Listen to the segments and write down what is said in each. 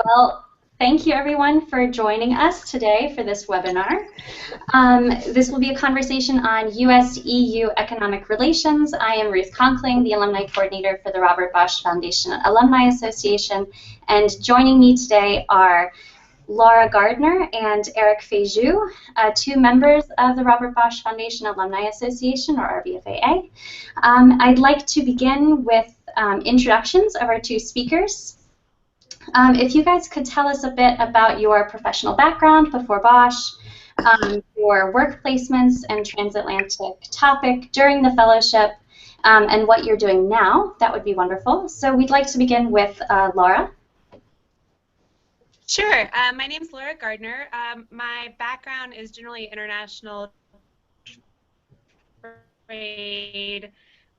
Well, thank you everyone for joining us today for this webinar. This will be a conversation on US-EU economic relations. I am Ruth Conkling, the Alumni Coordinator for the Robert Bosch Foundation Alumni Association, and joining me today are Laura Gardner and Erick Feijoo, two members of the Robert Bosch Foundation Alumni Association, or RBFAA. I'd like to begin with introductions of our two speakers. If you guys could tell us a bit about your professional background before Bosch, your work placements and transatlantic topic during the fellowship, and what you're doing now, that would be wonderful. So we'd like to begin with Laura. Sure. My name is Laura Gardner. My background is generally international trade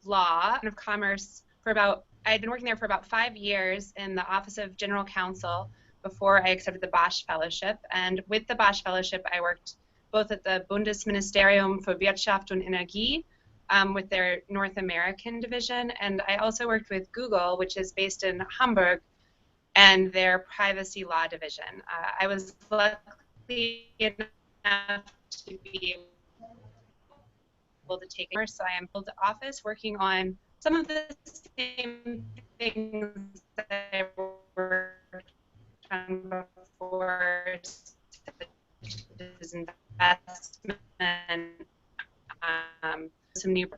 law and of commerce for about, I'd been working there for about 5 years in the Office of General Counsel before I accepted the Bosch Fellowship. And with the Bosch Fellowship, I worked both at the Bundesministerium für Wirtschaft und Energie with their North American division, and I also worked with Google, which is based in Hamburg, and their privacy law division. I was lucky enough to be able to take over, so I am in the office working on some of the same things that I worked on before, such as investment, some new.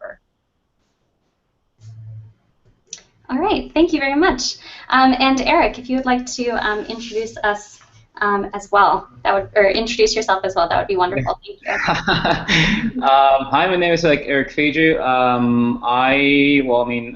All right, thank you very much. And Erick, if you would like to introduce us as well, that would, or introduce yourself as well, that would be wonderful. Thank you. Hi, my name is Erick Feijoo.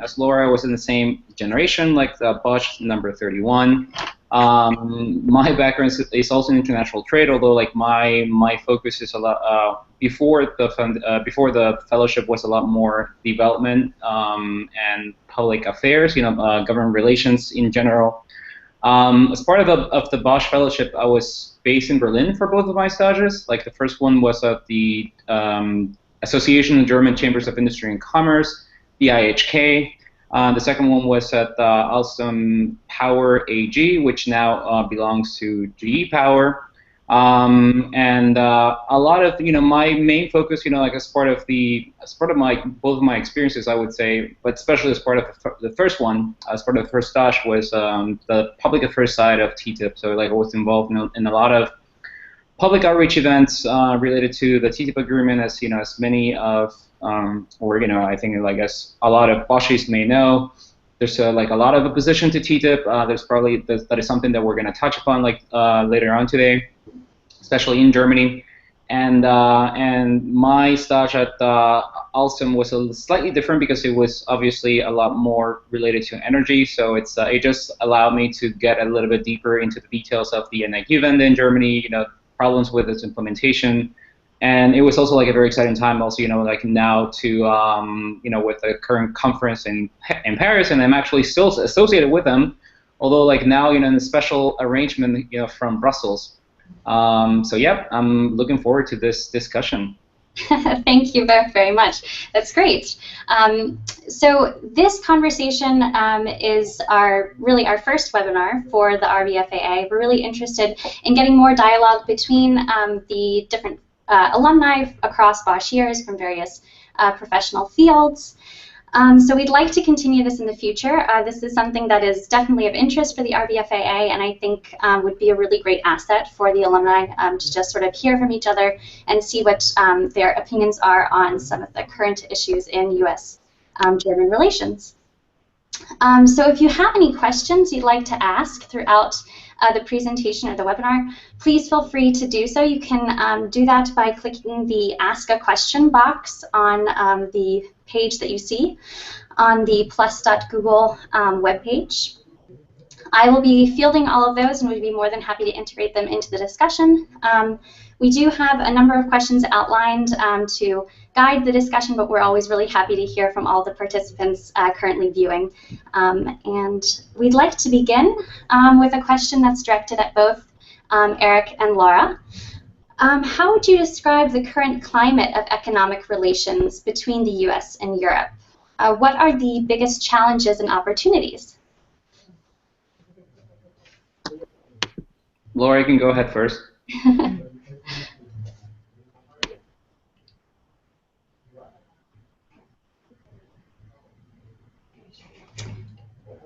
As Laura was in the same generation, like the Bosch number 31. My background is also in international trade, although like my focus is a lot before the fellowship was a lot more development and public affairs, government relations in general. As part of the Bosch Fellowship, I was based in Berlin for both of my stages. Like the first one was at the Association of German Chambers of Industry and Commerce, the IHK. The second one was at Alstom Power AG, which now belongs to GE Power. And a lot of my main focus, like as part of both of my experiences, I would say, but especially as part of the first one, as part of the first stage, was the public affairs side of TTIP. So like I was involved in a lot of public outreach events related to the TTIP agreement, as as many of I think as a lot of Boschies may know, there's like a lot of opposition to TTIP. That is something that we're going to touch upon later on today, especially in Germany. And my stage at Alstom was slightly different because it was obviously a lot more related to energy. So it just allowed me to get a little bit deeper into the details of the Energiewende in Germany, problems with its implementation. And it was also like a very exciting time also, like now to, with the current conference in Paris, and I'm actually still associated with them, although like now, in a special arrangement, from Brussels. So yeah, I'm looking forward to this discussion. Thank you both very much. That's great. So this conversation is really our first webinar for the RBFAA. We're really interested in getting more dialogue between the different alumni across Bosch years from various professional fields. So we'd like to continue this in the future. This is something that is definitely of interest for the RBFAA, and I think would be a really great asset for the alumni to just sort of hear from each other and see what their opinions are on some of the current issues in US-German relations. So if you have any questions you'd like to ask throughout the presentation or the webinar, please feel free to do so. You can do that by clicking the Ask a Question box on the page that you see on the plus.google webpage. I will be fielding all of those and would be more than happy to integrate them into the discussion. We do have a number of questions outlined to guide the discussion, but we're always really happy to hear from all the participants currently viewing. And we'd like to begin with a question that's directed at both Erick and Laura. How would you describe the current climate of economic relations between the US and Europe? What are the biggest challenges and opportunities? Laura, you can go ahead first.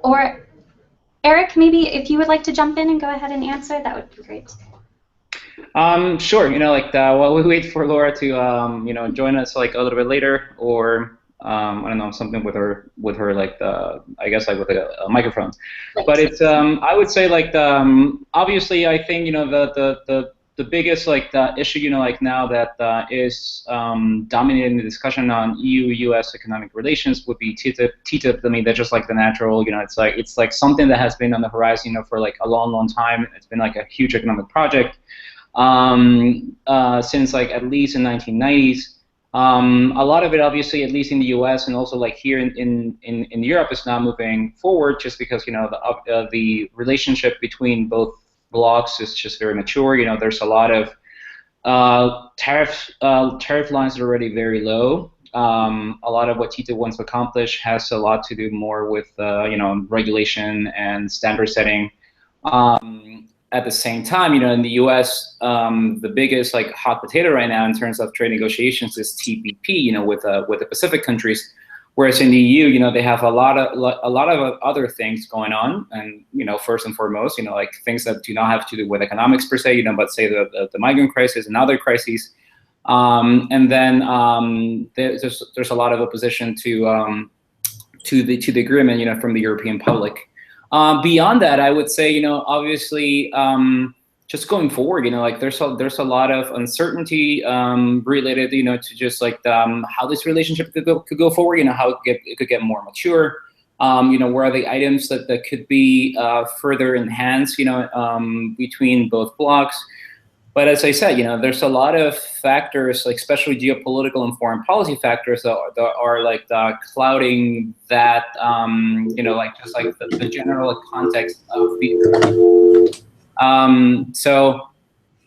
Or Eric, maybe if you would like to jump in and go ahead and answer, that would be great. Sure. While we wait for Laura to join us like a little bit later, or I don't know, something with her like I guess like with a microphone. But it's I would say like obviously I think the biggest like issue like now that is dominating the discussion on EU-US economic relations would be TTIP. TTIP, I mean, that's just like the natural, it's like something that has been on the horizon for like a long time. It's been like a huge economic project since like at least in 1990s. A lot of it, obviously, at least in the U.S. and also like here in Europe, is now moving forward, just because the relationship between both blocs is just very mature. There's a lot of tariff lines are already very low. A lot of what TTIP wants to accomplish has a lot to do more with regulation and standard setting. At the same time, in the U.S., the biggest like hot potato right now in terms of trade negotiations is TPP, with the Pacific countries, whereas in the EU, they have a lot of other things going on, and first and foremost, like things that do not have to do with economics per se, but say the migrant crisis and other crises, and then there's a lot of opposition to the agreement, from the European public. Beyond that, I would say, obviously, just going forward, like there's a lot of uncertainty related, to just like how this relationship could go forward, how it could get more mature, where are the items that could be further enhanced, between both blocs. But as I said, there's a lot of factors, like especially geopolitical and foreign policy factors that are like clouding that, like just like the general context of the. So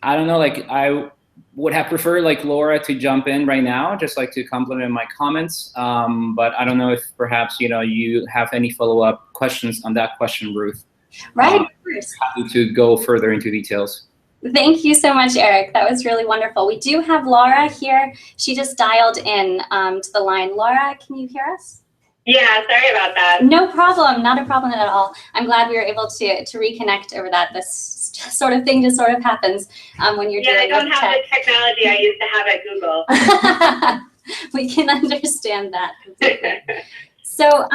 I don't know, like I would have preferred like Laura to jump in right now, just like to complement my comments. But I don't know if perhaps you have any follow-up questions on that question, Ruth. Right. Of course. Happy to go further into details. Thank you so much, Eric. That was really wonderful. We do have Laura here. She just dialed in to the line. Laura, can you hear us? Yeah, sorry about that. No problem. Not a problem at all. I'm glad we were able to reconnect over that. This sort of thing just sort of happens when you're dealing with tech. Yeah, I don't have the technology I used to have at Google. We can understand that completely. So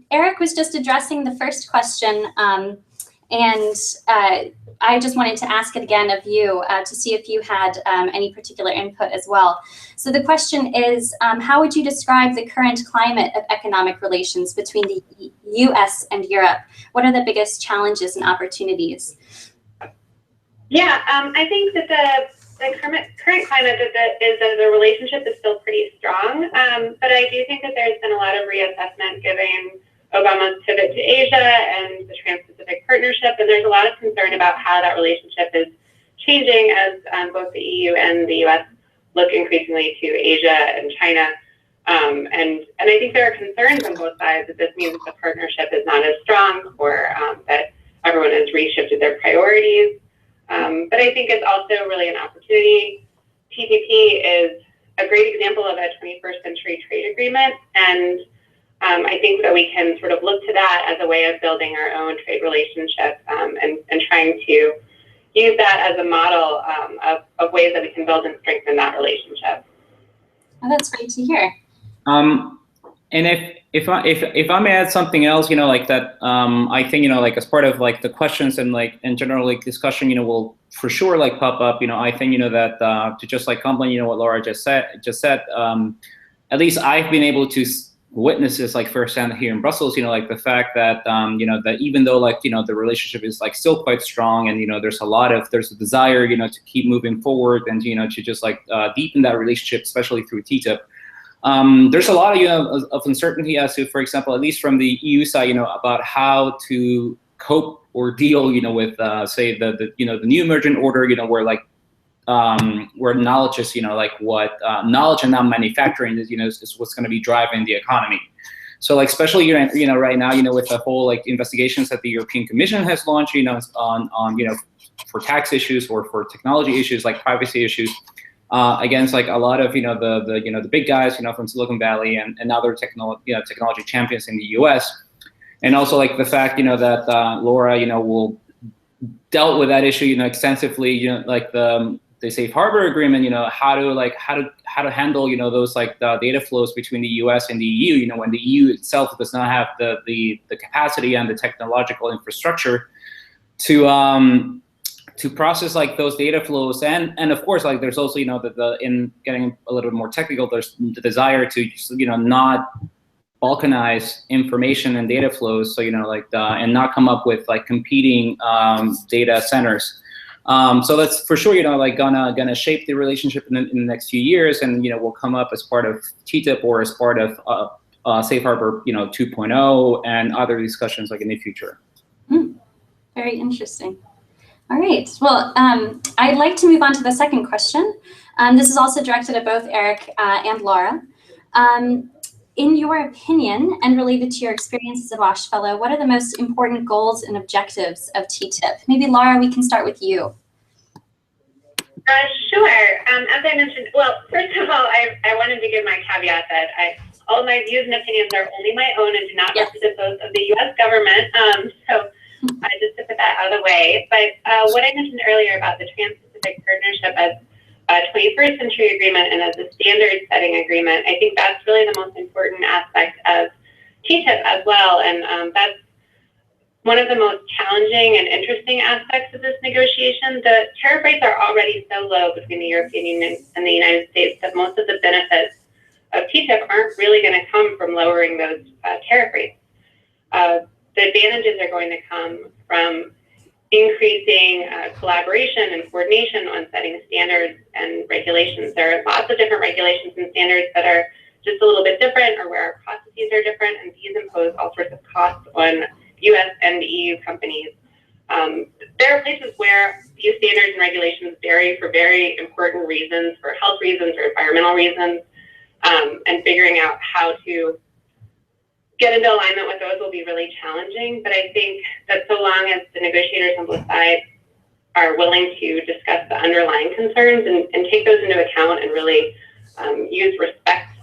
Eric was just addressing the first question, and I just wanted to ask it again of you to see if you had any particular input as well. So the question is, how would you describe the current climate of economic relations between the US and Europe? What are the biggest challenges and opportunities? Yeah, I think that the current climate is that the relationship is still pretty strong, but I do think that there's been a lot of reassessment given Obama's pivot to Asia and the Trans-Pacific Partnership, and there's a lot of concern about how that relationship is changing as both the EU and the US look increasingly to Asia and China. And I think there are concerns on both sides that this means the partnership is not as strong, or that everyone has reshifted their priorities. But I think it's also really an opportunity. TPP is a great example of a 21st century trade agreement, and I think that we can sort of look to that as a way of building our own trade relationship, and trying to use that as a model of ways that we can build and strengthen that relationship. Oh, that's great to hear. And if I may add something else, like that, I think, like as part of like the questions and like in general like discussion, will for sure like pop up. I think that to just like compliment what Laura just said, at least I've been able to witness this like firsthand here in Brussels. Like the fact that that even though like the relationship is like still quite strong, and there's a desire to keep moving forward and to just like deepen that relationship, especially through TTIP. There's a lot of uncertainty as to, for example, at least from the EU side, about how to cope or deal, with say the new emergent order, where like where knowledge is, like what knowledge and not manufacturing is, is what's going to be driving the economy. So like especially right now with the whole like investigations that the European Commission has launched on for tax issues or for technology issues like privacy issues against like a lot of the big guys from Silicon Valley and other technology champions in the U.S. And also like the fact that Laura will dealt with that issue extensively like the safe harbor agreement how to handle those like the data flows between the US and the EU when the EU itself does not have the capacity and the technological infrastructure to process like those data flows and of course like there's also in getting a little bit more technical there's the desire to not balkanize information and data flows, so and not come up with like competing data centers. So that's for sure gonna shape the relationship in the next few years, and will come up as part of TTIP or as part of Safe Harbor 2.0 and other discussions like in the future. Very interesting. All right. Well, I'd like to move on to the second question. This is also directed at both Eric and Laura. In your opinion, and related to your experience as a Bosch Fellow, what are the most important goals and objectives of TTIP? Maybe Laura, we can start with you. Sure. As I mentioned, well, first of all, I wanted to give my caveat that all of my views and opinions are only my own and do not represent those of the U.S. government. So just to put that out of the way. But what I mentioned earlier about the Trans-Pacific Partnership as a 21st century agreement and as a standard-setting agreement, I think that's really the most important aspect of TTIP as well. And that's one of the most challenging and interesting aspects of this negotiation. The tariff rates are already so low between the European Union and the United States that most of the benefits of TTIP aren't really going to come from lowering those tariff rates. The advantages are going to come from increasing collaboration and coordination on setting standards and regulations. There are lots of different regulations and standards that are just a little bit different or where our processes are different, and these impose all sorts of costs on US and EU companies. There are places where these standards and regulations vary for very important reasons, for health reasons or environmental reasons, and figuring out how to get into alignment with those will be really challenging. But I think that so long as the negotiators on both sides are willing to discuss the underlying concerns and take those into account and really use respect,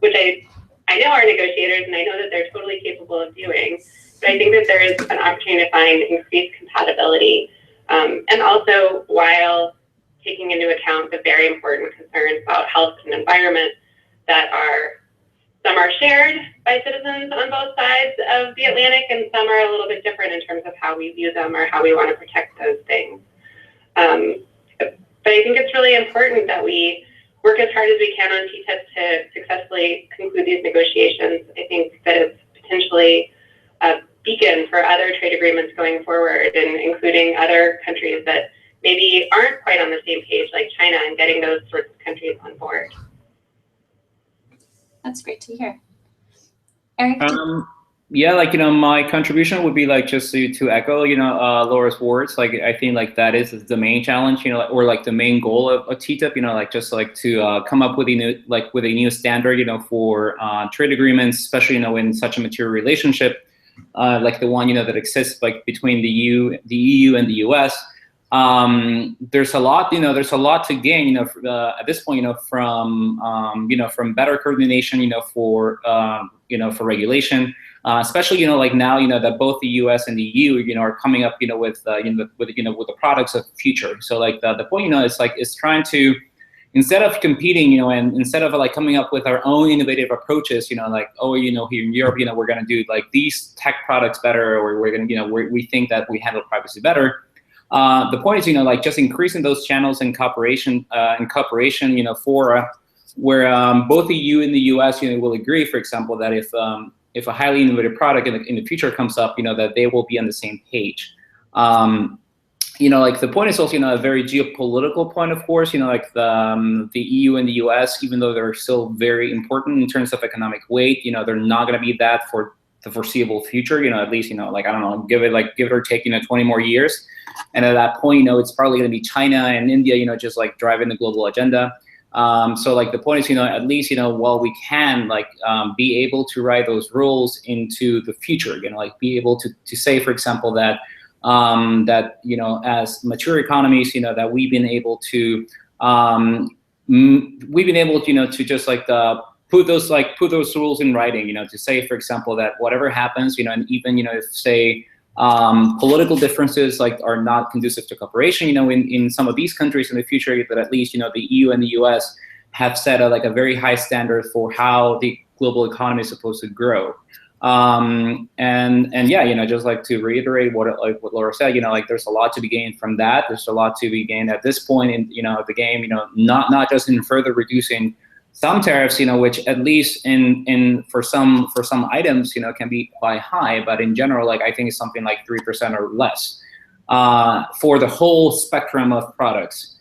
which I know our negotiators and I know that they're totally capable of doing, but I think that there is an opportunity to find increased compatibility, and also while taking into account the very important concerns about health and environment that some are shared by citizens on both sides of the Atlantic, and some are a little bit different in terms of how we view them or how we want to protect those things. But I think it's really important that we work as hard as we can on TTIP to successfully conclude these negotiations. I think that it's potentially a beacon for other trade agreements going forward, and including other countries that maybe aren't quite on the same page, like China, and getting those sorts of countries on board. That's great to hear. Eric? Yeah, like, my contribution would be like just to echo, Laura's words. Like, I think like that is the main challenge, or like the main goal of TTIP, like just like to come up with a new standard, for trade agreements, especially, in such a mature relationship, like the one, that exists like between the EU and the US. There's a lot to gain, at this point, from better coordination, for regulation, especially, like now, that both the U.S. and the EU, are coming up, with the products of the future. So like the point, is trying to, instead of competing, and instead of like coming up with our own innovative approaches, like, oh, here in Europe, we're going to do like these tech products better, or we're going to, we think that we handle privacy better. The point is, like just increasing those channels and cooperation, for where both the EU and the US, will agree, for example, that if a highly innovative product in the future comes up, that they will be on the same page. Like the point is also, a very geopolitical point, of course, like the EU and the US, even though they're still very important in terms of economic weight, they're not going to be that for the foreseeable future, at least, like, I don't know, give it or take, 20 more years. And at that point, it's probably going to be China and India, just like driving the global agenda. So like the point is, at least, while we can like be able to write those rules into the future, like be able to say, for example, that as mature economies, that we've been able to to just like put those rules in writing, to say, for example, that whatever happens, and even if say political differences like are not conducive to cooperation, in some of these countries in the future, that at least the EU and the US have set a very high standard for how the global economy is supposed to grow. And yeah, just like to reiterate what Laura said, like there's a lot to be gained from that. There's a lot to be gained at this point in the game, not just in further reducing some tariffs, which at least for some items, can be quite high, but in general, like I think it's something like 3% or less for the whole spectrum of products.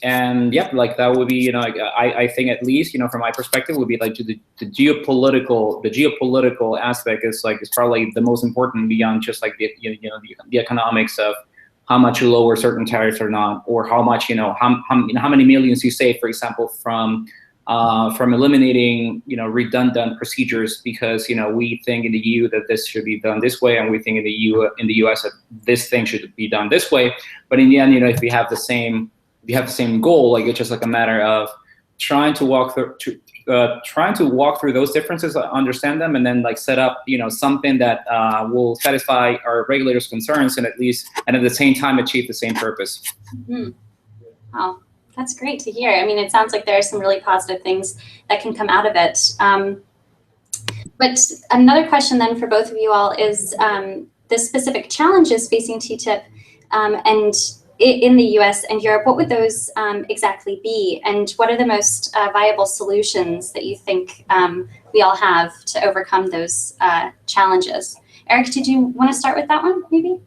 And yep, like that would be, I think at least, from my perspective, would be like the geopolitical aspect is probably the most important beyond just like the economics of how much you lower certain tariffs or not, or how much, how many millions you save, for example, from eliminating, redundant procedures, because, we think in the EU that this should be done this way, and we think in the US that this thing should be done this way. But in the end, if we have the same goal, like it's just like a matter of trying to walk through those differences, understand them, and then like set up, something that will satisfy our regulators' concerns, and at the same time achieve the same purpose. Mm-hmm. Wow, that's great to hear. I mean, it sounds like there are some really positive things that can come out of it. But another question then for both of you all is the specific challenges facing TTIP and in the US and Europe. What would those exactly be? And what are the most viable solutions that you think we all have to overcome those challenges? Eric, did you want to start with that one, maybe?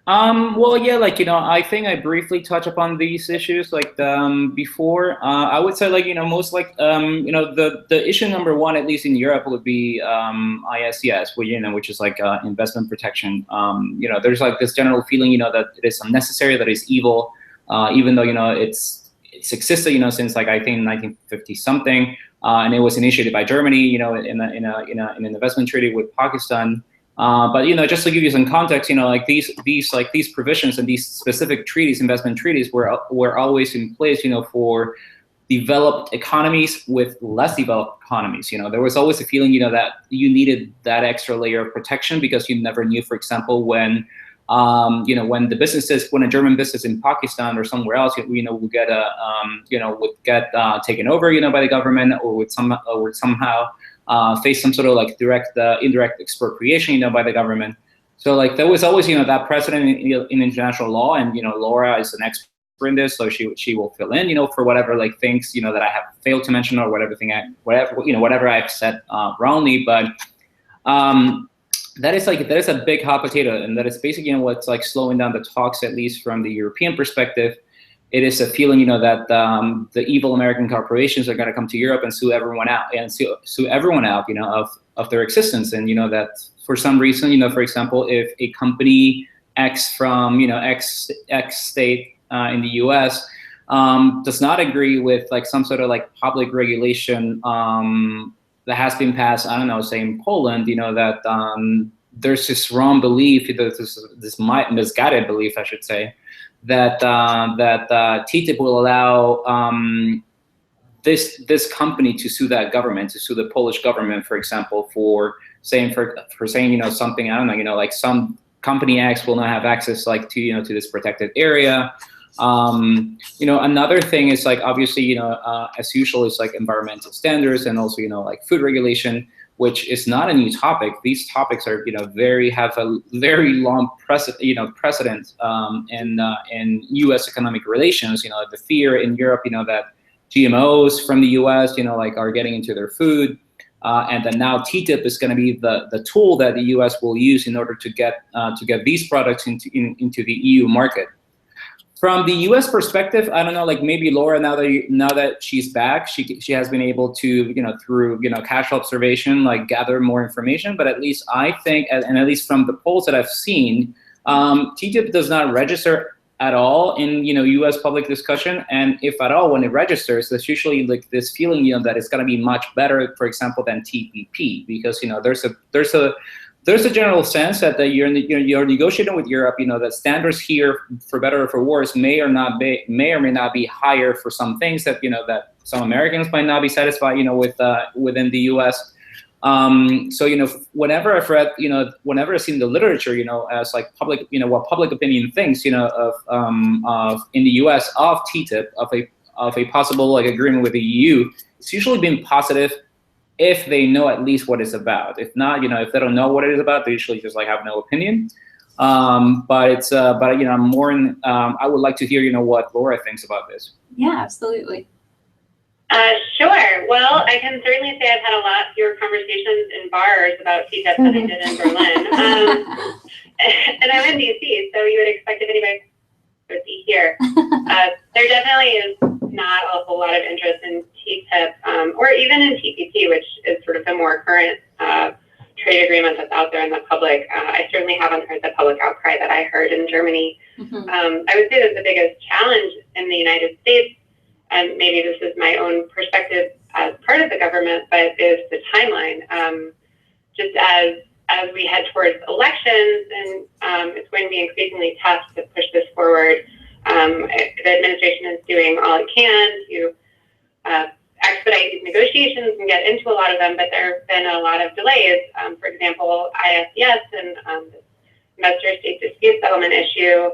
Well, yeah, like, I think I briefly touched upon these issues like before. I would say, like, most like, the issue number one, at least in Europe, would be ISDS, which is like investment protection. There's like this general feeling, that it is unnecessary, that it's evil, even though, it's existed, since like I think 1950 something, and it was initiated by Germany, in an investment treaty with Pakistan. But just to give you some context, like these provisions and these specific treaties, investment treaties, were always in place, for developed economies with less developed economies. There was always a feeling, that you needed that extra layer of protection, because you never knew, for example, when when a German business in Pakistan or somewhere else, would get taken over, by the government, or would somehow face some sort of like indirect expropriation, by the government. So like there was always, that precedent in international law, and Laura is an expert in this, so she will fill in, for whatever like things, that I have failed to mention, or whatever I've said wrongly. But that is a big hot potato, and that is basically what's like slowing down the talks, at least from the European perspective. It is a feeling, that the evil American corporations are going to come to Europe and sue everyone out, of their existence. And, that for some reason, for example, if a company X from, X state in the US does not agree with like some sort of like public regulation that has been passed, I don't know, say in Poland, that there's this wrong belief, this misguided belief, I should say, that TTIP will allow this company to sue that government, to sue the Polish government, for example, for saying something, I don't know, like some company X will not have access like to this protected area. Another thing is like obviously as usual is like environmental standards, and also like food regulation, which is not a new topic. These topics are have a very long precedent in U.S. economic relations. The fear in Europe that GMOs from the U.S. like are getting into their food, and then now TTIP is going to be the tool that the U.S. will use in order to get these products into the EU market. From the U.S. perspective, I don't know, like maybe Laura, now that she's back, she has been able to, through, casual observation, like gather more information. But at least I think, and at least from the polls that I've seen, TTIP does not register at all in, you know, U.S. public discussion, and if at all, when it registers, there's usually like this feeling, you know, that it's going to be much better, for example, than TPP, because, you know, there's a general sense that you're negotiating with Europe, you know, that standards here, for better or for worse, may or may not be higher for some things that, you know, that some Americans might not be satisfied, you know, with within the U.S. So, you know, whenever I've read, you know, whenever I've seen the literature, you know, as like public, you know, what public opinion thinks, you know, of in the U.S. of TTIP, of a possible like agreement with the EU, it's usually been positive if they know at least what it's about. If not, you know, if they don't know what it is about, they usually just like have no opinion. But it's, but you know, I'm more in, I would like to hear, you know, what Laura thinks about this. Yeah, absolutely. Sure. Well, I can certainly say I've had a lot fewer conversations in bars about TTIP than I did in Berlin. And I'm in DC, so you would expect if anybody would be here. There definitely is not a whole lot of interest in TTIP, or even in TPP, which is sort of the more current trade agreement that's out there in the public. I certainly haven't heard the public outcry that I heard in Germany. Mm-hmm. I would say that the biggest challenge in the United States, and maybe this is my own perspective as part of the government, but is the timeline. Just as we head towards elections, and it's going to be increasingly tough to push this forward. The administration is doing all it can to expedite these negotiations and get into a lot of them, but there have been a lot of delays. For example, ISDS and the investor state dispute settlement issue,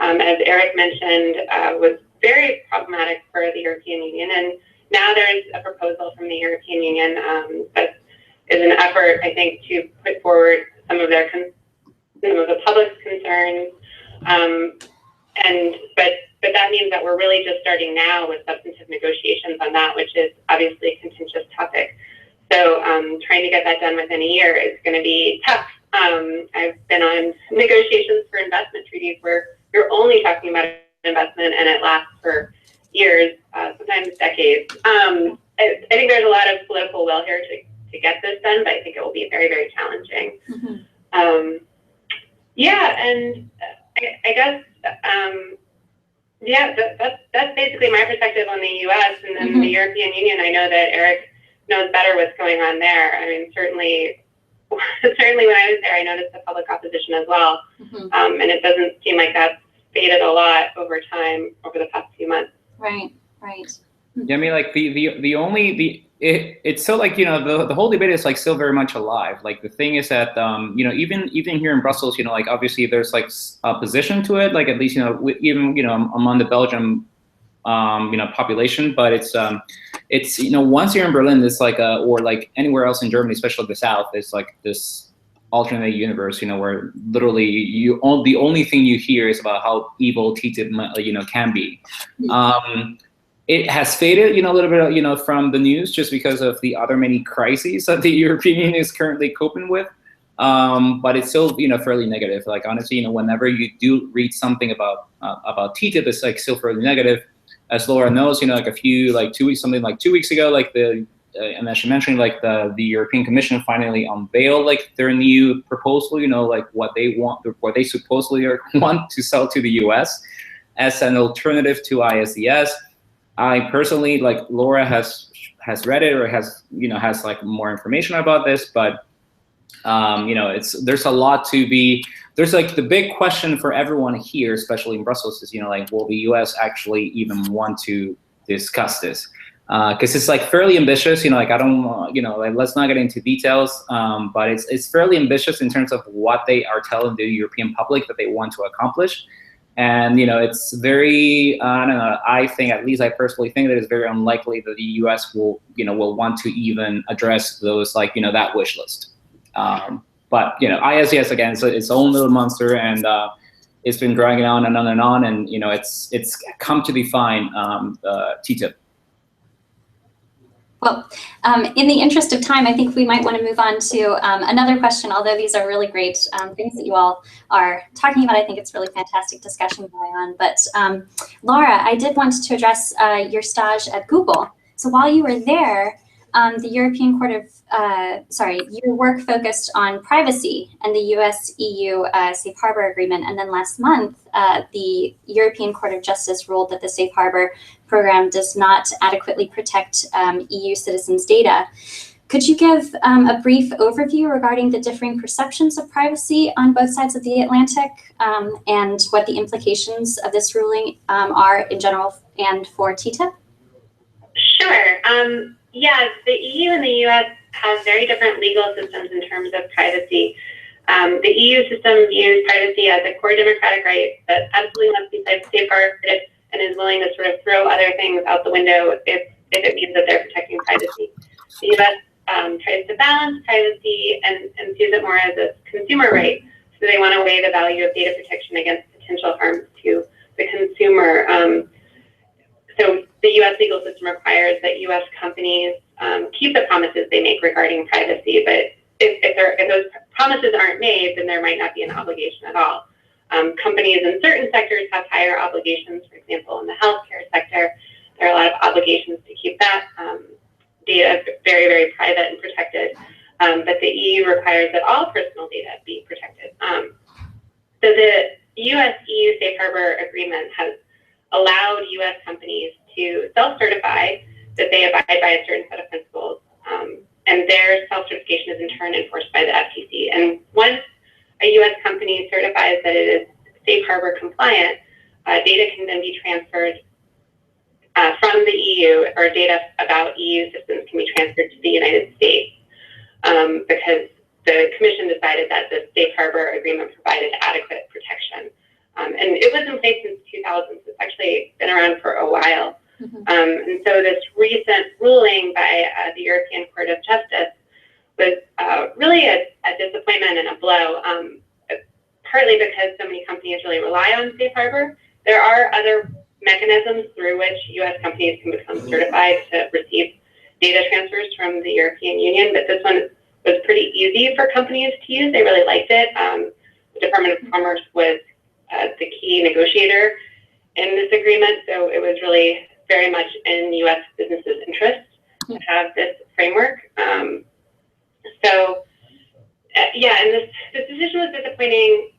as Eric mentioned, was very problematic for the European Union. And now there's a proposal from the European Union that is an effort, I think, to put forward some of the public's concerns. But that means that we're really just starting now with substantive negotiations on that, which is obviously a contentious topic. So trying to get that done within a year is going to be tough. I've been on negotiations for investment treaties where you're only talking about investment and it lasts for years, sometimes decades. I think there's a lot of political will here to get this done, but I think it will be very, very challenging. Mm-hmm. Yeah, and I guess, yeah, that's basically my perspective on the U.S. and then mm-hmm. the European Union. I know that Eric knows better what's going on there. I mean, certainly when I was there, I noticed the public opposition as well, mm-hmm. And it doesn't seem like that's faded a lot over time over the past few months. Right. Yeah, I mean, like it's still like, you know, the whole debate is like still very much alive. Like the thing is that, you know, even here in Brussels, you know, like obviously there's like opposition to it, like at least, you know, even, you know, among the Belgian, you know, population, but it's, you know, once you're in Berlin, it's like, or like anywhere else in Germany, especially the South, it's like this alternate universe, you know, where literally the only thing you hear is about how evil TTIP, you know, can be. It has faded, you know, a little bit, you know, from the news just because of the other many crises that the European Union is currently coping with. But it's still, you know, fairly negative. Like honestly, you know, whenever you do read something about TTIP, it's like still fairly negative. As Laura knows, you know, like 2 weeks ago, like and as she mentioned, like the European Commission finally unveiled like their new proposal, you know, like what they supposedly want to sell to the US as an alternative to ISDS. I personally, like Laura has read it or has like more information about this, but you know, there's a lot to be, there's like the big question for everyone here, especially in Brussels, is, you know, like, will the US actually even want to discuss this? Because it's like fairly ambitious, you know, like I don't, you know, like let's not get into details, but it's fairly ambitious in terms of what they are telling the European public that they want to accomplish. And, you know, it's very, I don't know, I think, at least I personally think that it's very unlikely that the US will want to even address those, like, you know, that wish list. But, you know, ISDS, again, it's its own little monster, and it's been dragging on and on and on, and, you know, it's come to define TTIP. Well, in the interest of time, I think we might want to move on to another question, although these are really great things that you all are talking about. I think it's really fantastic discussion going on. But Laura, I did want to address your stage at Google. So while you were there, the European Court of, your work focused on privacy and the US-EU Safe Harbor Agreement. And then last month, the European Court of Justice ruled that the Safe Harbor program does not adequately protect EU citizens' data. Could you give a brief overview regarding the differing perceptions of privacy on both sides of the Atlantic and what the implications of this ruling are in general and for TTIP? Sure. Yeah, the EU and the US have very different legal systems in terms of privacy. The EU system views privacy as a core democratic right that absolutely must be safeguarded and is willing to sort of throw other things out the window if it means that they're protecting privacy. The US tries to balance privacy and sees it more as a consumer right. So they want to weigh the value of data protection against potential harms to the consumer. So the US legal system requires that US companies keep the promises they make regarding privacy, but if those promises aren't made, then there might not be an obligation at all. Companies in certain sectors have higher obligations. For example, in the healthcare sector, there are a lot of obligations to keep that data very, very private and protected, but the EU requires that all personal data be protected. So the US-EU Safe Harbor Agreement has allowed US companies to self-certify that they abide by a certain set of principles, and their self-certification is in turn enforced by the FTC. And once a US company certifies that it is Safe Harbor compliant, data can then be transferred from the EU, or data about EU systems can be transferred to the United States because the Commission decided that the Safe Harbor Agreement provided adequate protection. And it was in place since 2000, so it's actually been around for a while. And so this recent ruling by the European Court of Justice was really a disappointment and a blow, partly because so many companies really rely on Safe Harbor. There are other mechanisms through which U.S. companies can become certified to receive data transfers from the European Union, but this one was pretty easy for companies to use. They really liked it. The Department of Commerce was the key negotiator in this agreement, so it was really very much in U.S. businesses' interest to have this framework. And this decision was disappointing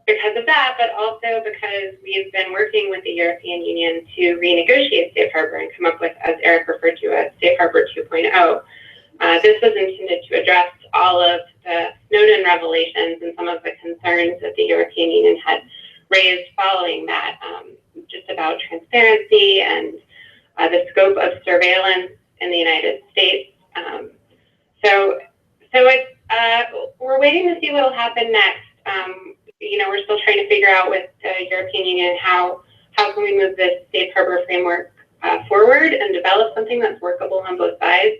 because of that, but also because we've been working with the European Union to renegotiate Safe Harbor and come up with, as Eric referred to, as Safe Harbor 2.0. This was intended to address all of the known revelations and some of the concerns that the European Union had raised following that, just about transparency and the scope of surveillance in the United States. We're waiting to see what will happen next. We're still trying to figure out with the European Union how can we move this Safe Harbor framework forward and develop something that's workable on both sides.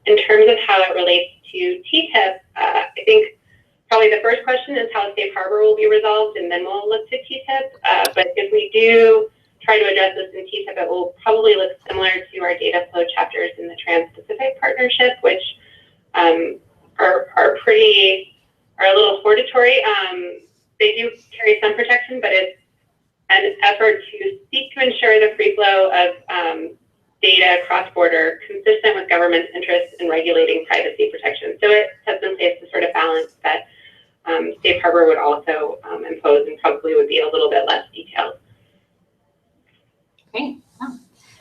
In terms of how it relates to TTIP, I think probably the first question is how Safe Harbor will be resolved, and then we'll look to TTIP. But if we do try to address this in TTIP, it will probably look similar to our data flow chapters in the Trans-Pacific Partnership, which are a little hortatory. They do carry some protection, but it's an effort to seek to ensure the free flow of data cross-border consistent with government's interests in regulating privacy protection. So it sets in place the sort of balance that Safe Harbor would also impose, and probably would be a little bit less detailed. Great. Oh.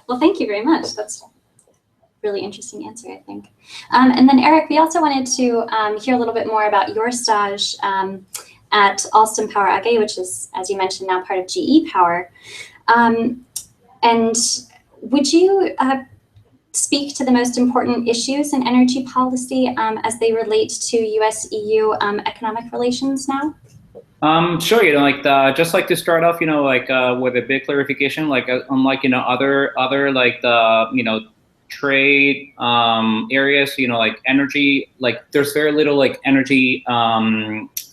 Well, thank you very much. That's a really interesting answer, I think. And then Eric, we also wanted to hear a little bit more about your stage at Alstom Power AG, which is, as you mentioned, now part of GE Power. And would you speak to the most important issues in energy policy as they relate to US-EU economic relations now? Sure. Just like to start off, with a big clarification, unlike other trade areas, energy, there's very little energy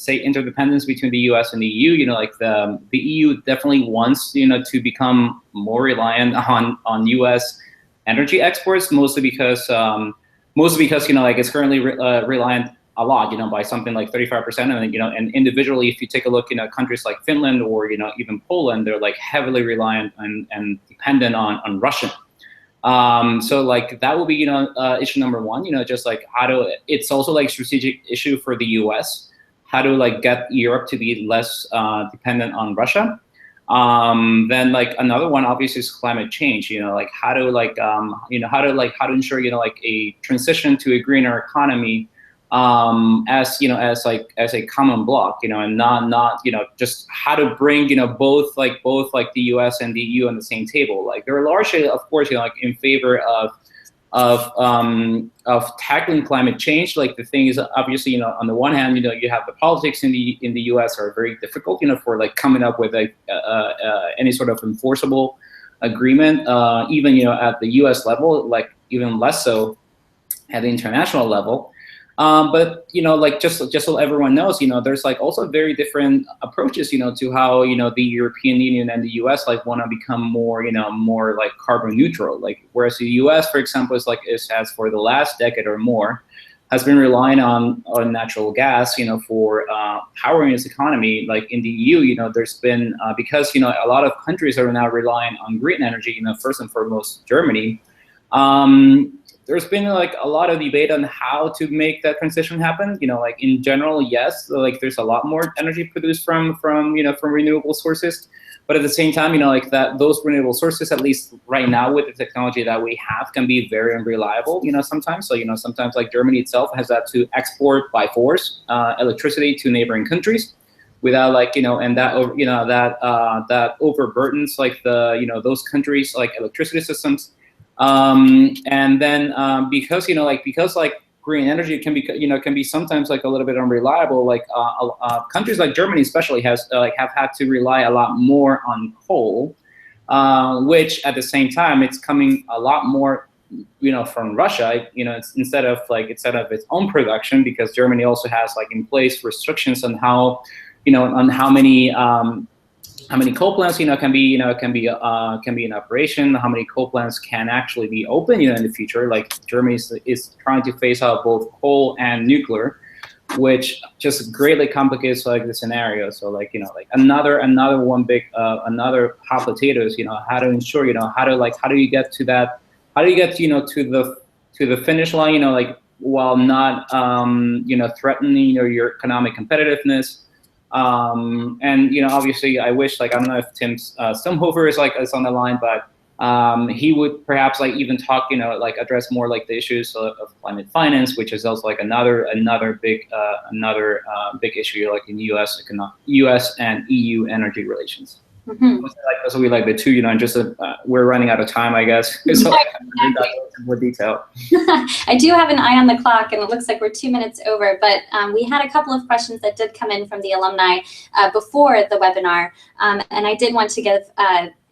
say interdependence between the U.S. and the EU. The EU definitely wants to become more reliant on U.S. energy exports, mostly because it's currently reliant a lot, by something like 35%, and individually, if you take a look, countries like Finland or even Poland, they're heavily reliant and dependent on Russian So like that will be, issue number one, just like it's also like strategic issue for the US, how to like get Europe to be less dependent on Russia. Then like another one obviously is climate change, like how to ensure, like a transition to a greener economy, as a common block, and not just how to bring both the US and the EU on the same table. Like they're largely, of course, like in favor of tackling climate change. Like the thing is, obviously, on the one hand, you have the politics in the US are very difficult, for like coming up with any sort of enforceable agreement, even at the US level, like even less so at the international level. But like just so everyone knows, there's like also very different approaches, to how the European Union and the US like want to become more more like carbon neutral. Like whereas the US, for example, has for the last decade or more has been relying on natural gas, for powering its economy. Like in the EU, there's been because a lot of countries are now relying on green energy. First and foremost, Germany. There's been like a lot of debate on how to make that transition happen. Like in general, yes, like there's a lot more energy produced from renewable sources, but at the same time, like those renewable sources, at least right now with the technology that we have, can be very unreliable. Sometimes. So sometimes like Germany itself has had to export by force electricity to neighboring countries, without like and that overburdens like those countries like electricity systems. And then because green energy can be sometimes like a little bit unreliable. Like countries like Germany especially have had to rely a lot more on coal, which at the same time it's coming a lot more from Russia. Instead of its own production, because Germany also has like in place restrictions on how how many coal plants can be in operation, how many coal plants can actually be open in the future. Like Germany is trying to phase out both coal and nuclear, which just greatly complicates like the scenario. So like another one big another hot potato is how to ensure how do you get to that, how do you get to the finish line like while not threatening your economic competitiveness. And obviously I wish, like, I don't know if Tim Stumhofer is on the line, but he would perhaps like even talk, address more like the issues of climate finance, which is also like another big issue like in US and EU energy relations. Mm-hmm. Those will be like the two, and just we're running out of time, I guess. So more detail. I do have an eye on the clock, and it looks like we're 2 minutes over, but we had a couple of questions that did come in from the alumni before the webinar, and I did want to give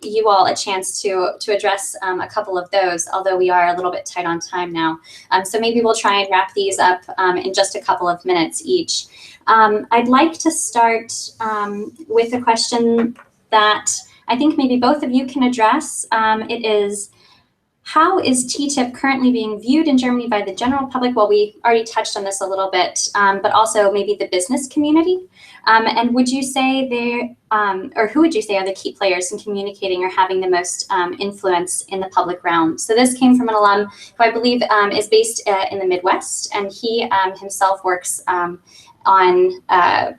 you all a chance to address a couple of those, although we are a little bit tight on time now. So maybe we'll try and wrap these up in just a couple of minutes each. I'd like to start with a question that I think maybe both of you can address. It is, how is TTIP currently being viewed in Germany by the general public? Well, we already touched on this a little bit, but also maybe the business community. And would you say or who would you say are the key players in communicating or having the most influence in the public realm? So this came from an alum who I believe is based in the Midwest, and he himself works on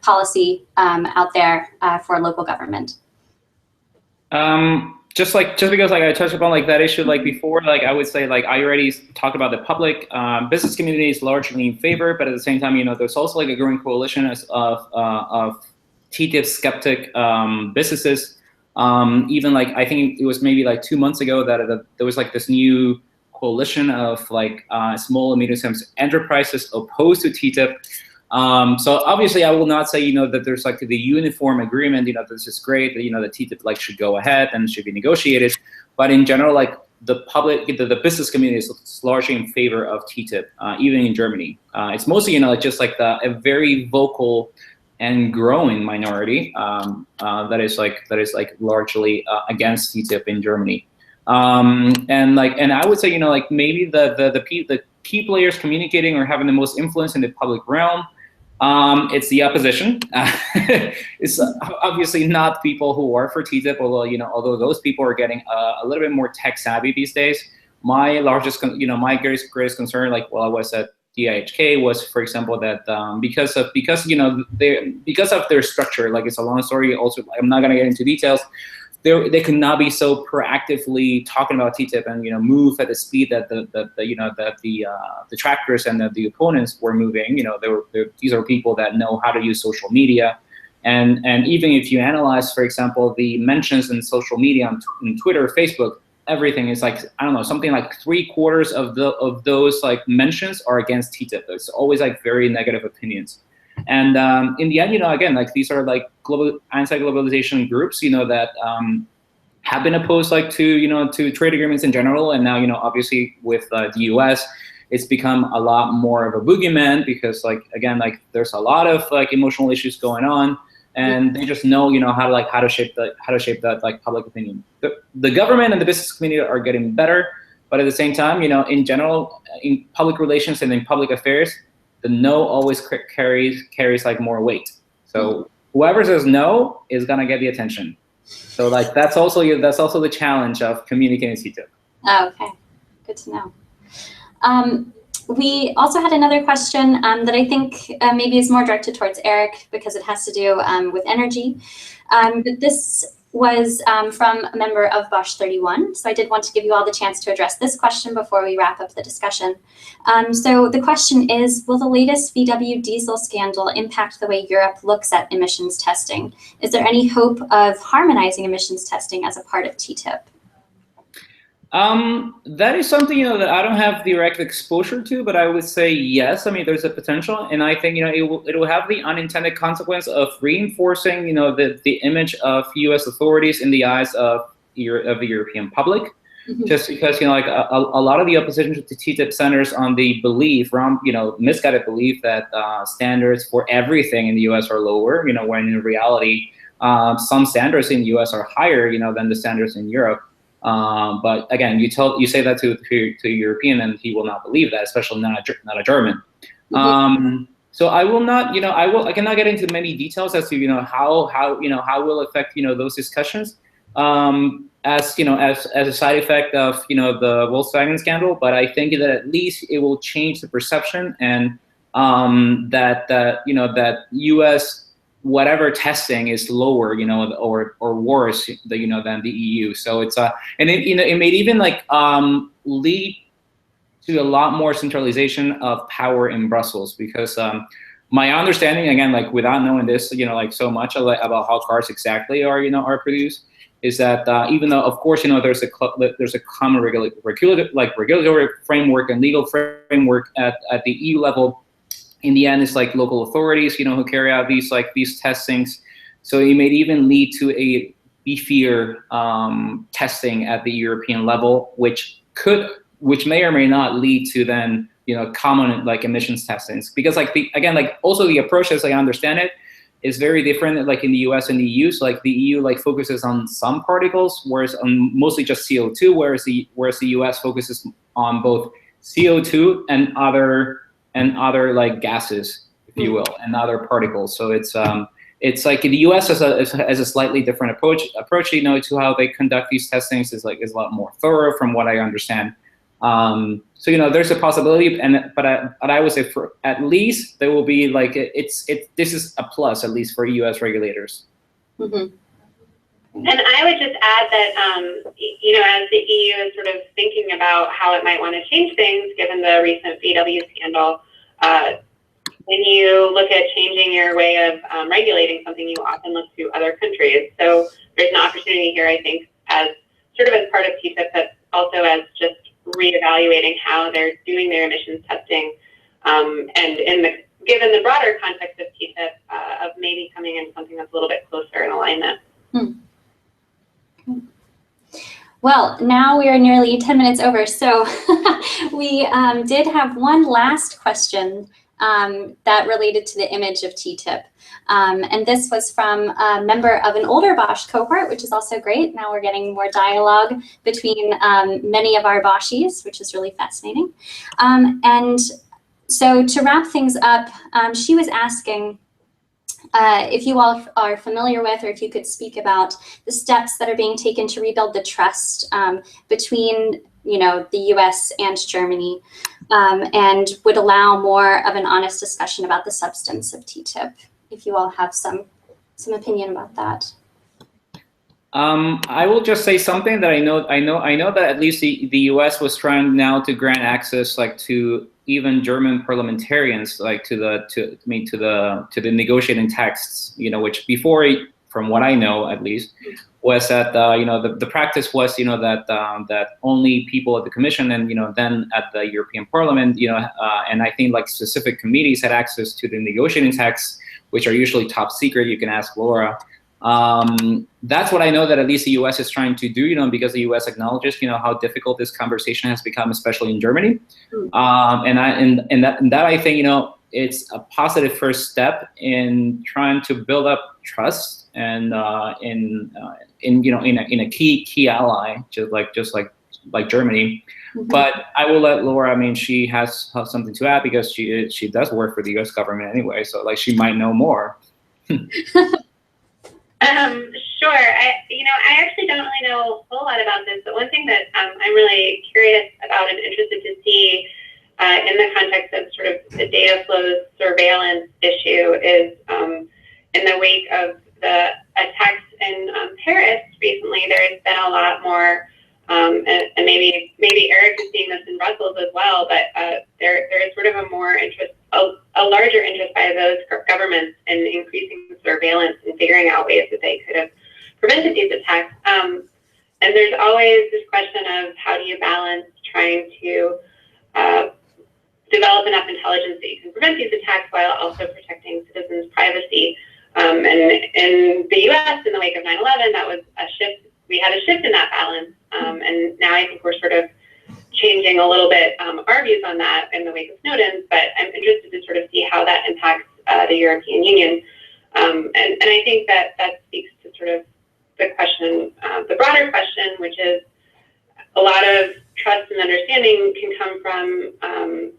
policy out there for local government. Just because like I touched upon like that issue like before, like I would say like I already talked about the public business community is largely in favor, but at the same time, there's also like a growing coalition of TTIP skeptic businesses. Even like I think it was maybe like 2 months ago that there was like this new coalition of like small and medium-sized enterprises opposed to TTIP. So obviously I will not say, that there's like the uniform agreement, this is great, that, the TTIP like should go ahead and should be negotiated. But in general, like the public, the business community is largely in favor of TTIP, even in Germany. It's mostly, just like a very vocal and growing minority that is largely against TTIP in Germany. And I would say, like maybe the key players communicating or having the most influence in the public realm, it's the opposition. It's obviously not people who are for TTIP, although those people are getting a little bit more tech savvy these days. my largest, my greatest concern, like while I was at DIHK, was, for example, that because of their structure, like it's a long story. Also, I'm not gonna get into details. They could not be so proactively talking about TTIP and move at the speed that the detractors and the opponents were moving. These are people that know how to use social media, and even if you analyze, for example, the mentions in social media on Twitter, Facebook, everything is like, I don't know, something like 3/4 of those like mentions are against TTIP. It's always like very negative opinions. And in the end, again, like these are like anti-globalization groups, that have been opposed like to trade agreements in general. And now, obviously with the US, it's become a lot more of a boogeyman because, like, again, like there's a lot of like emotional issues going on, and they just know, how to shape that like public opinion. The government and the business community are getting better, but at the same time, in general, in public relations and in public affairs, the no always carries like more weight. So whoever says no is gonna get the attention. So like that's also the challenge of communicating TTIP. Oh, okay, good to know. We also had another question that I think maybe is more directed towards Eric because it has to do with energy. But this was from a member of Bosch 31. So I did want to give you all the chance to address this question before we wrap up the discussion. So the question is, will the latest VW diesel scandal impact the way Europe looks at emissions testing? Is there any hope of harmonizing emissions testing as a part of TTIP? That is something, that I don't have direct exposure to, but I would say yes. I mean, there's a potential, and I think, it will have the unintended consequence of reinforcing, the image of U.S. authorities in the eyes of the European public. Mm-hmm. Just because, like a lot of the opposition to TTIP centers on the belief, misguided belief that standards for everything in the U.S. are lower, when in reality, some standards in the U.S. are higher, than the standards in Europe. But again, you say that to a European, and he will not believe that, especially not a German. Mm-hmm. So I will not, I cannot get into many details as to how will affect those discussions as a side effect of the Volkswagen scandal. But I think that at least it will change the perception, and that U.S. whatever testing is lower, or worse, than the EU. So it's and it may even like lead to a lot more centralization of power in Brussels, because my understanding, again, like without knowing this, like so much about how cars exactly are produced, is that even though, of course, there's a common regulatory framework and legal framework at the EU level, in the end, it's like local authorities, who carry out these testings. So it may even lead to a beefier testing at the European level, which may or may not lead to then common like emissions testings. Because also the approach, as I understand it, is very different. Like in the US and the EU, so like the EU like focuses on some particles, whereas on mostly just CO2, whereas the US focuses on both CO2 and other like gases, if you will, and other particles. So it's like the U.S. has a slightly different approach, to how they conduct these testings is a lot more thorough, from what I understand. So there's a possibility, but I would say for at least there will be like this is a plus, at least for U.S. regulators. Mm-hmm. And I would just add that, as the EU is sort of thinking about how it might want to change things, given the recent VW scandal, when you look at changing your way of regulating something, you often look to other countries. So there's an opportunity here, I think, as sort of as part of TTIP, but also as just reevaluating how they're doing their emissions testing, and given the broader context of TTIP, of maybe coming in something that's a little bit closer in alignment. Well, now we are nearly 10 minutes over, so we did have one last question that related to the image of TTIP. And this was from a member of an older Bosch cohort, which is also great. Now we're getting more dialogue between many of our Boschies, which is really fascinating. And so to wrap things up, she was asking, if you all are familiar with, or if you could speak about the steps that are being taken to rebuild the trust between you know, the US and Germany, and would allow more of an honest discussion about the substance of TTIP, if you all have some opinion about that. I will just say something that I know that at least the U.S. was trying now to grant access, like, to even German parliamentarians, like to the negotiating texts, you know, which before, from what I know at least, was that you know, the practice was, you know, that that only people at the Commission and, you know, then at the European Parliament, you know, and I think like specific committees had access to the negotiating texts, which are usually top secret. You can ask Laura. That's what I know that at least the U.S. is trying to do, you know, because the U.S. acknowledges, you know, how difficult this conversation has become, especially in Germany. And that I think, you know, it's a positive first step in trying to build up trust and in a key ally, just like Germany. Mm-hmm. But I will let Laura. I mean, she has something to add because she does work for the U.S. government anyway, so like she might know more. Sure. I actually don't really know a whole lot about this, but one thing that I'm really curious about and interested to see in the context of sort of the data flows surveillance issue is in the wake of the attacks in Paris recently, there has been a lot more, and maybe Eric is seeing this in Brussels as well, but there is sort of a larger interest by those governments in increasing surveillance and figuring out ways that they could have prevented these attacks. And there's always this question of how do you balance trying to develop enough intelligence that you can prevent these attacks while also protecting citizens' privacy. And in the U.S., in the wake of 9/11, that was a shift. We had a shift in that balance. And now I think we're sort of changing a little bit our views on that in the wake of Snowden, but I'm interested to sort of see how that impacts the European Union. And I think that speaks to sort of the question, the broader question, which is a lot of trust and understanding can come from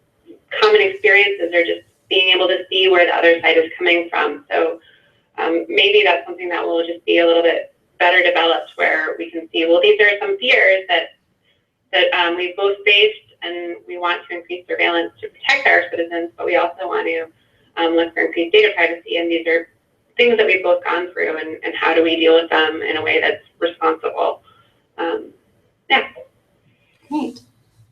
common experiences or just being able to see where the other side is coming from. So maybe that's something that will just be a little bit better developed, where we can see, well, these are some fears that we've both faced, and we want to increase surveillance to protect our citizens, but we also want to look for increased data privacy, and these are things that we've both gone through, and how do we deal with them in a way that's responsible. Yeah. Great.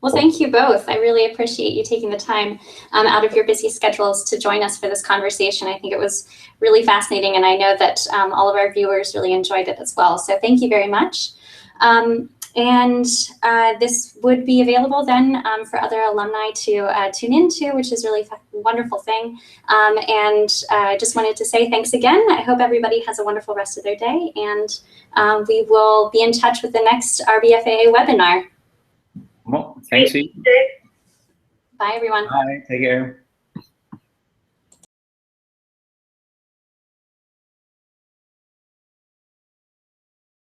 Well, thank you both. I really appreciate you taking the time out of your busy schedules to join us for this conversation. I think it was really fascinating, and I know that all of our viewers really enjoyed it as well. So thank you very much. And this would be available then for other alumni to tune into, which is really a wonderful thing. And I just wanted to say thanks again. I hope everybody has a wonderful rest of their day, and we will be in touch with the next RBFAA webinar. Well, thanks. Bye, everyone. Bye. Take care.